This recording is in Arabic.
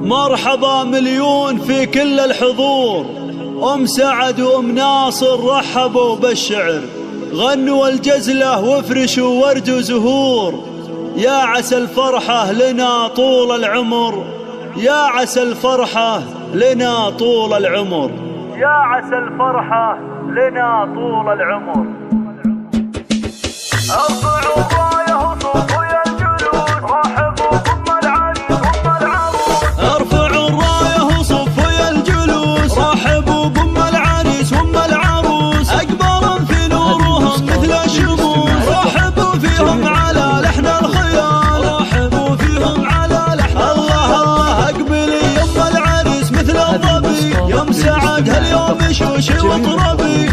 مرحبا مليون في كل الحضور، أم سعد وأم ناصر رحبوا بالشعر، غنوا الجزلة وافرشوا ورد وزهور. يا عسى الفرحة لنا طول العمر، يا عسى الفرحة لنا طول العمر، يا عسى الفرحة لنا طول العمر. ارفعوا الراية وصوفوا يا الجلوس، رحبوا بأم العريس وأم العروس. ارفعوا الراية وصوفوا يا الجلوس، رحبوا بأم العريس وأم العروس. أقمار في نورهم مثل الشموس، رحبوا فيهم على لحن الخيال، رحبوا فيهم على لحن الله الله. اقبلي يا أم العريس مثل الظبي، يا أم سعد هاليوم شوشي واطربي.